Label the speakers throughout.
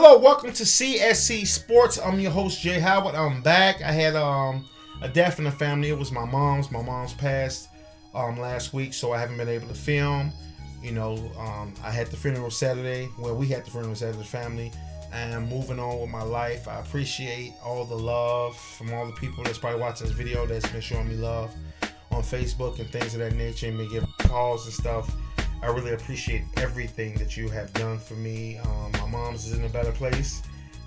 Speaker 1: Hello, welcome to CSC Sports. I'm your host Jay Howard. I'm back. I had a death in the family. It was my mom's. My mom's passed last week, so I haven't been able to film. I had the funeral Saturday. Well, we had the funeral Saturday, family. And moving on with my life. I appreciate all the love from all the people that's probably watching this video that's been showing me love on Facebook and things of that nature, and me giving calls and stuff. I really appreciate everything that you have done for me. My mom's is in a better place,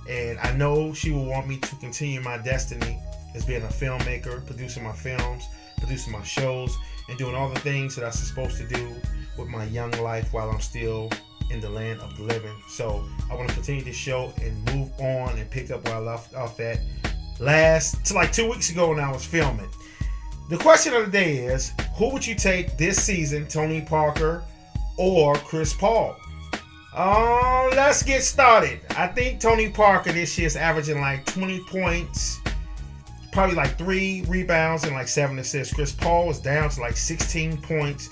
Speaker 1: and I know she will want me to continue my destiny as being a filmmaker, producing my films, producing my shows, and doing all the things that I'm supposed to do with my young life while I'm still in the land of the living. So I want to continue this show and move on and pick up where I left off at like 2 weeks ago when I was filming. The question of the day is, who would you take this season, Tony Parker or Chris Paul? Let's get started. I think Tony Parker this year is averaging like 20 points, probably like 3 rebounds and like 7 assists. Chris Paul is down to like 16 points,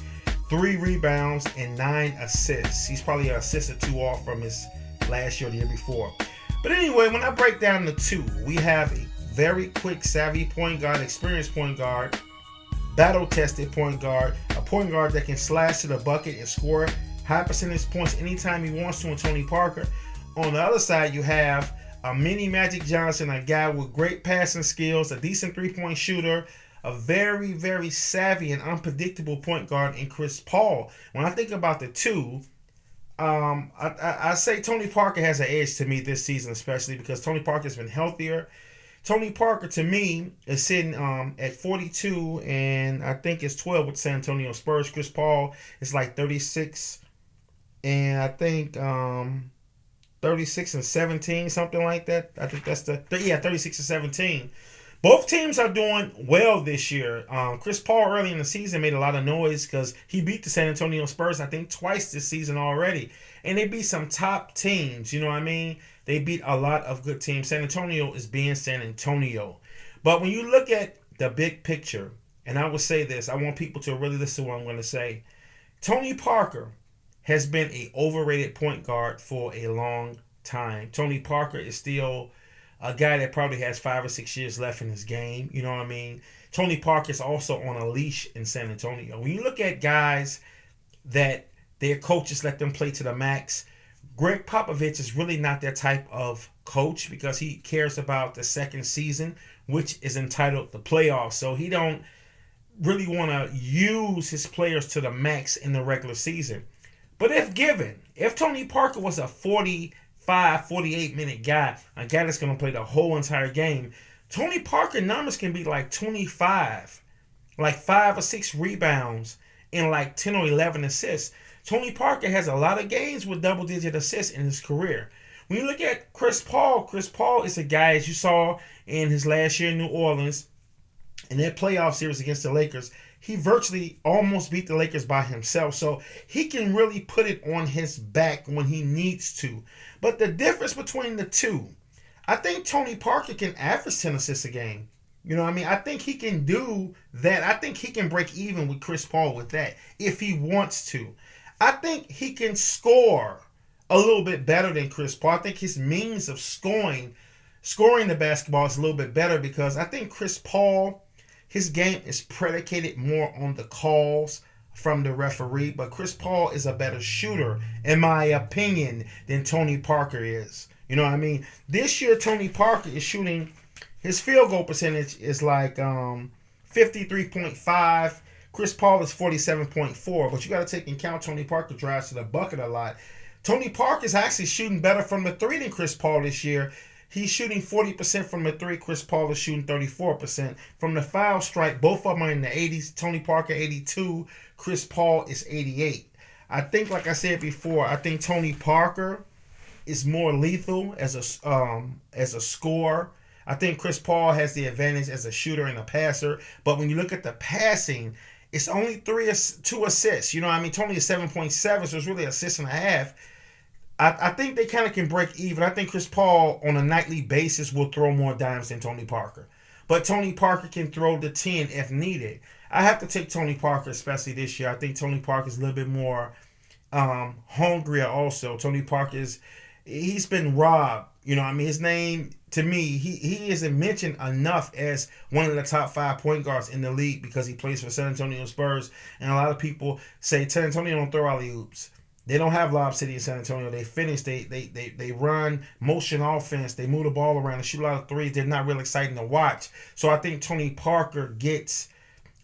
Speaker 1: 3 rebounds, and 9 assists. He's probably an assist or 2 off from his last year or the year before. But anyway, when I break down the two, we have a very quick, savvy point guard, experienced point guard, battle-tested point guard, a point guard that can slash to the bucket and score high percentage points anytime he wants to in Tony Parker. On the other side, you have a mini Magic Johnson, a guy with great passing skills, a decent three-point shooter, a very, very savvy and unpredictable point guard in Chris Paul. When I think about the two, I say Tony Parker has an edge to me this season, especially because Tony Parker's been healthier. Tony Parker, to me, is sitting at 42, and I think it's 12 with San Antonio Spurs. Chris Paul is like 36, and I think 36 and 17, something like that. I think that's 36 and 17. Both teams are doing well this year. Chris Paul early in the season made a lot of noise because he beat the San Antonio Spurs, I think, twice this season already. And they beat some top teams, you know what I mean? They beat a lot of good teams. San Antonio is being San Antonio. But when you look at the big picture, and I will say this, I want people to really listen to what I'm going to say. Tony Parker has been an overrated point guard for a long time. Tony Parker is still a guy that probably has 5 or 6 years left in his game. You know what I mean? Tony Parker is also on a leash in San Antonio. When you look at guys that their coaches let them play to the max, Greg Popovich is really not that type of coach because he cares about the second season, which is entitled the playoffs. So he don't really want to use his players to the max in the regular season. But if Tony Parker was a 48-minute guy, a guy that's going to play the whole entire game, Tony Parker numbers can be like 25, like 5 or 6 rebounds, and like 10 or 11 assists. Tony Parker has a lot of games with double-digit assists in his career. When you look at Chris Paul is a guy, as you saw in his last year in New Orleans, in that playoff series against the Lakers, he virtually almost beat the Lakers by himself. So he can really put it on his back when he needs to. But the difference between the two, I think Tony Parker can average 10 assists a game. You know what I mean? I think he can do that. I think he can break even with Chris Paul with that if he wants to. I think he can score a little bit better than Chris Paul. I think his means of scoring the basketball is a little bit better because I think Chris Paul, his game is predicated more on the calls from the referee, but Chris Paul is a better shooter, in my opinion, than Tony Parker is. You know what I mean? This year, Tony Parker is shooting, his field goal percentage is like 53.5. Chris Paul is 47.4, but you got to take into account Tony Parker drives to the bucket a lot. Tony Parker is actually shooting better from the 3 than Chris Paul this year. He's shooting 40% from the 3. Chris Paul is shooting 34%. From the foul stripe, both of them are in the 80s. Tony Parker, 82. Chris Paul is 88. I think, like I said before, I think Tony Parker is more lethal as a scorer. I think Chris Paul has the advantage as a shooter and a passer. But when you look at the passing, it's only 2 assists. You know what I mean? Tony is 7.7, so it's really an assist and a half. I think they kind of can break even. I think Chris Paul on a nightly basis will throw more dimes than Tony Parker. But Tony Parker can throw the 10 if needed. I have to take Tony Parker, especially this year. I think Tony Parker is a little bit more hungrier also. Tony Parker is he's been robbed. You know, I mean, his name to me, he isn't mentioned enough as one of the top 5 point guards in the league because he plays for San Antonio Spurs. And a lot of people say San Antonio don't throw alley oops. They don't have Lob City in San Antonio. They finish. They run motion offense. They move the ball around and shoot a lot of threes. They're not real exciting to watch. So I think Tony Parker gets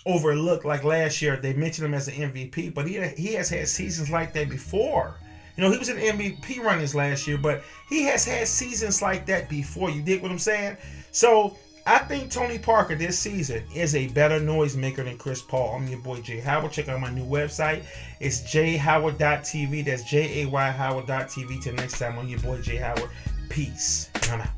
Speaker 1: overlooked. Like last year, they mentioned him as an MVP, but he has had seasons like that before. You know, he was in MVP runnings last year, but he has had seasons like that before. You dig what I'm saying? So I think Tony Parker this season is a better noisemaker than Chris Paul. I'm your boy Jay Howard. Check out my new website. It's jhoward.tv. That's JAY Howard.tv. Till next time, I'm your boy Jay Howard. Peace. And I'm out.